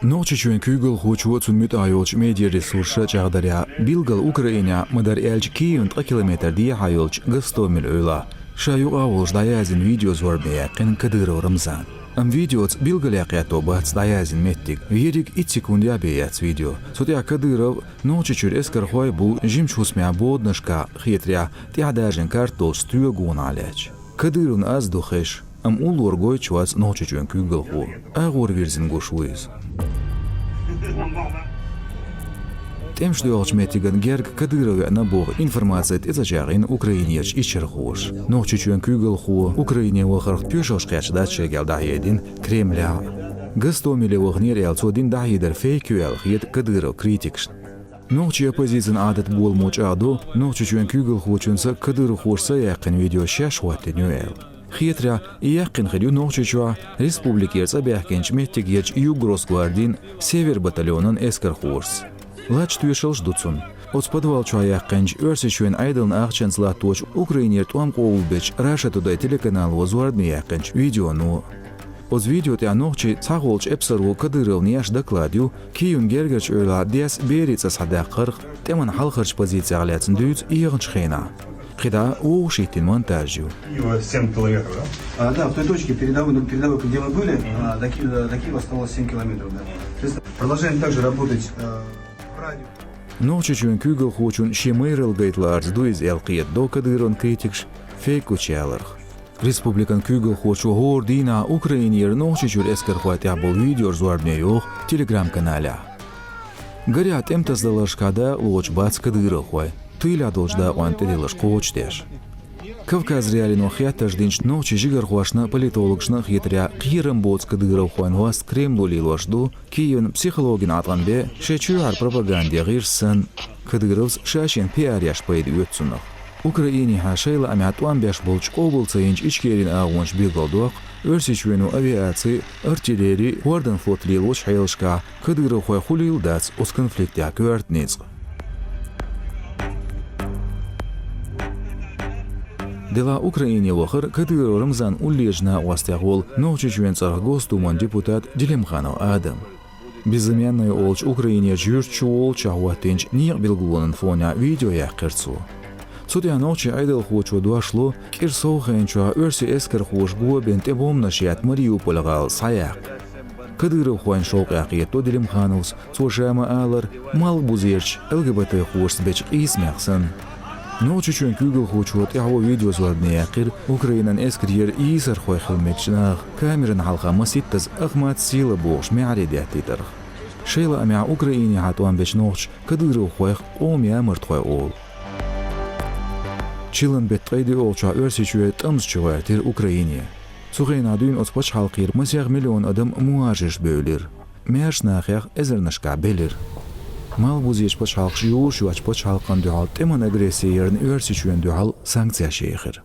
Ночичуен Kügel хочу zum mit ayolch media resursa çağdarya Bilgal Ukrayna madar elch Kiyev'in 3 kilometr diye hayolch gastomil öla. Şayu avulj dayazin video zorbeya qin Kadyrov Ramzan. Am videots Bilgal yaqyato bats dayazin mettik. Yerik 2 sekundya beyats video. Sotya Kadyrov nochichur eskar khoy bu jim chusmya bodnashka khitrya tiadajin kartos tugun alech. Kadyrun az dokhish am ulor goychwas nochichuen Kügel khu. Agor virzin goshwiz. Тем, что алчметиган Герг Кадырове набор информации изачарин Украинеч и Черхош. Но чучуен Kügel ху Украине вахарх пюшош качдаче гелдаедин Кремля. Гастомиле вахнир ялцодин дахидер фейкюэл хит Кадыров критикш. Ночи оппозицион адат бол моч аду, но чучуен Kügel хочунса Кадыров хошса яқин видео шашватинюэл. Хитря и яқин хидю ночичуа республикерца бяхкенч меттигерч Югросгвардин север батальонын эскер хорс. Лач туешел ждуцун. От подвал чуаяқкенч өрсичуен айдылын ақчанс латоч Украинер туам коулбеч Раша тудай телеканал возвардми яқкенч видеону. От видео тя ночи цаголч эпсару Кадыров нияш докладю Киюн Гергерч ойла дес берица садаққырх теман халқырч позиция аляцин дүйц иығынч хейна. Когда ушитин монтажу. 7 километров, да? Да, в той точке передовой, где мы были, до Киева осталось 7 километров. Да. Продолжаем также работать в радио. Ночичуен Kügel хочун шемейрел гейтларц дуиз элқиет до Кадырон критикш фейку чаларх. Республикан Kügel хочу гордина Украинер ночичур эскер хватя был видео зуардне ёх телеграм-каналя. Горят эмтаздалашкада лоч бац Кадыров хвай. Тыля должда он терилаш коучтеш. Кавказ реалино хятаж динч ночи жигар хуашна политологшна хитря кирам боц Кадыров хуан вас Кремль лошду Киевн психологин атганбе шечуар пропаганде гирсан Кадыровс шашин пиаряш пойд өтсунах. Украине хашайла амятуан беш болч облцаинч ичкерин агонч билголдуак өрсичуену авиации артиллерии вардан флотлил оч хайлшка Кадыров хуай хулил дац ос конфликтя квартниц. Дела Украине вахар Кадыров Рамзан улежна вастягол ночичуен царгостуман депутат Делимханов Адам. Безымянный олч Украине жюрчу олча хуатинч ниq билгулонын фоня видео яқырцу. Судя ночи айдал хочу дуашло кирсоухенчуа өрси эскер хош гуабен тебомнашият Мариупольгал саяк. Кадыров хуан шоқ яқиетто Делимхановс сошама алар мал бузерч ЛГБТ хош беч исмяхсан. Ночичуен Kügel хочуот яхо видео зуадне яқир Украинан эскриер исар хой хилмечнах камеран халқама ситтаз ахмат сила бош мяридиятитарх. Шейла амя Украине хатуан беч ночч Кадыров хойх омя мыртхой ол. Чилан бетқайди олча өрсичуе тамсчуа тир Украине. Суғейна дүйн отпач халқир масяг миллион адам муажиш бөйлер. Мяшнахях эзернашка белер. Mal buzieş paç halk jiyuş yuaç paç halkan duhal temon agresiyerin örsiçüyen duhal sanksiya şeyhir.